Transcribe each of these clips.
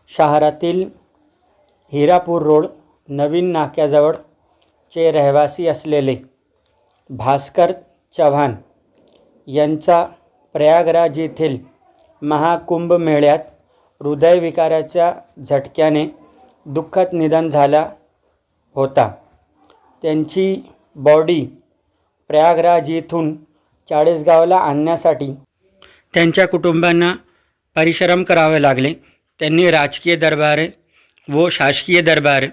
शहरातील हिरापूर रोड नवीन नाक्याजवळचे रहिवासी असलेले भास्कर चव्हाण यांचा प्रयागराज येथील महाकुंभमेळ्यात हृदयविकाराच्या झटक्याने दुःखद निधन झाला होता. त्यांची बॉडी प्रयागराज येथून चाळीसगावला आणण्यासाठी त्यांच्या कुटुंबांना परिश्रम करावे लागले. त्यांनी राजकीय दरबार व शासकीय दरबार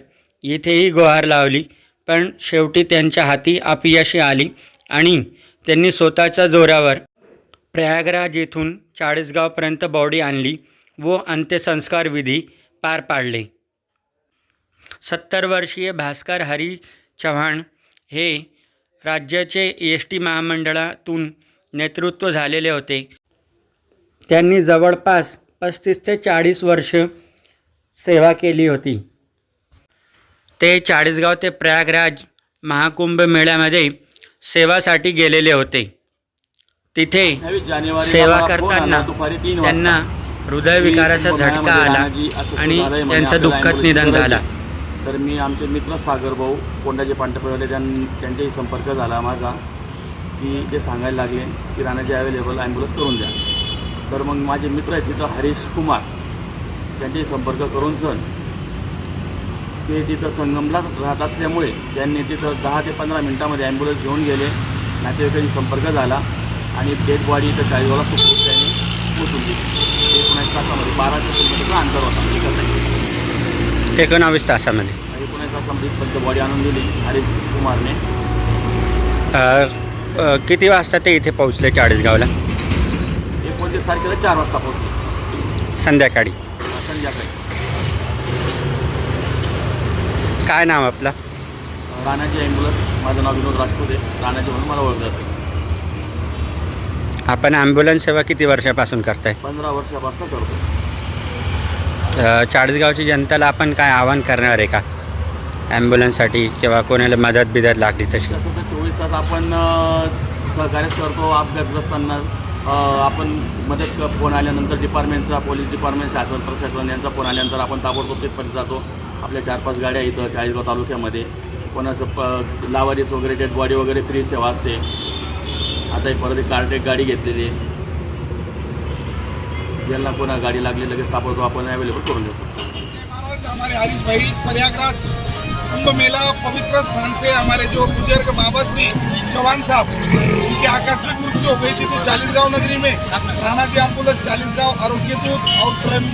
येथेही गुहार लावली, पण शेवटी त्यांच्या हाती अपयशी आली आणि त्यांनी स्वतःच्या जोरावर प्रयागराज येथून चाळीसगावपर्यंत बॉडी आणली व अंत्यसंस्कार विधी पार पाडले. 70 वर्षीय भास्कर हरी चव्हाण हे राज्याचे एस.टी. महामंडळातून नेतृत्व झालेले होते. त्यांनी जवळपास 35 ते 40 वर्ष सेवा केली होती. ते चाळीसगाव ते प्रयागराज महाकुंभ मेळ्यामध्ये सेवासाठी गेलेले होते. तिथे सेवा करताना त्यांना हृदयविकाराचा झटका आला आणि त्यांचं दुःखद निधन झाला. तर मी आमचे मित्र सागर भाऊ कोंडाजी पांढरपवाले त्यांच्याही संपर्क झाला माझा, की ते सांगायला लागले की राणाजी अवेलेबल ॲम्ब्युलन्स करून द्या. तर मग माझे मित्र आहेत तिथं हरीश कुमार, त्यांच्याही संपर्क करून ते तिथं संगमला राहत असल्यामुळे त्यांनी तिथं 10 ते 15 मिनटामध्ये ॲम्ब्युलन्स घेऊन गेले. नातेवाईकांशी संपर्क झाला आणि डेड बॉडी इथं चाळीसगावला सुखरूप त्यांनी पोचून दिली. 19 तासामध्ये 1200 किलोमीटरचा अंतर होता एका साईडला. 19 तासामध्ये 19 तासामध्ये इथपर्यंत बॉडी आणून दिली हरीश कुमारने. किती वाजता ते इथे पोहोचले चाळीसगावला? 29 तारखेला 4 वाजता पोहोचले संध्याकाळी. काय नाव आपलं? राणाजी ॲम्ब्युलन्स. माझं नाव विनोद राजपूत आहे. राणाजी म्हणून मला ओळखतात. आपण ॲम्ब्युलन्स सेवा किती वर्षापासून करताय? 15 वर्षापासून करतो. चाळीसगावची जनतेला आपण काय आवाहन करणार आहे का ॲम्ब्युलन्ससाठी किंवा कोणाला मदत बिदत लागली तशी? तसं तर 24 तास आपण सहकार्य करतो. अपघातग्रस्तांना आपण मदत फोन आल्यानंतर डिपार्टमेंटचा, पोलीस डिपार्टमेंट, शासन प्रशासन यांचा फोन आल्यानंतर आपण ताबडतोब तिथपर्यंत जातो. आपल्या 4-5 गाड्या इथं चाळीसगाव तालुक्यामध्ये. कोणाचं लावारीस वगैरे डेड बॉडी वगैरे फ्री सेवा असते. आता परत कार्टेक गाडी घेतलेली आहे. ज्यांना कोणा गाडी लागली लगेच ताबडतोब आपण अवेलेबल करून देतो. हमारे हरीश भाई प्रयागराज कुंभ मेला पवित्र स्थान से हमारे जो बुजुर्ग बाबा श्री चौहान साहब, उनकी आकस्मिक मृत्यु हो गई थी तो चालीसगांव नगरी में राणाजी एम्बुलेंस, चालीसगांव आरोग्य दूत और स्वयं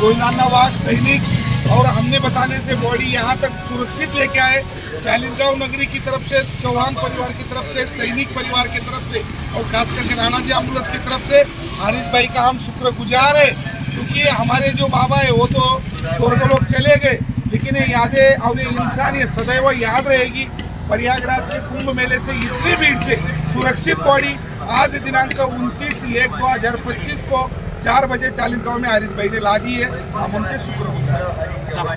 गोविंदाना वाघ सैनिक और हमने बताने से बॉडी यहाँ तक सुरक्षित लेके आए. चालीसगांव नगरी की तरफ से, चौहान परिवार की तरफ से, सैनिक परिवार की तरफ से और खास करके राणाजी एम्बुलेंस की तरफ से हरीश भाई का हम शुक्रगुजार है. क्योंकि हमारे जो बाबा है वो तो स्वर्गलोक चले गए, लेकिन ये यादें और ये इंसानियत सदैव याद रहेगी. प्रयागराज के कुंभ मेले से इतनी भीड़ से सुरक्षित बॉडी आज दिनांक 29/1/2025 को 4 बजे चालीसगांव में हरीश भाई ने ला दी है. हम उनके शुक्रगुजार.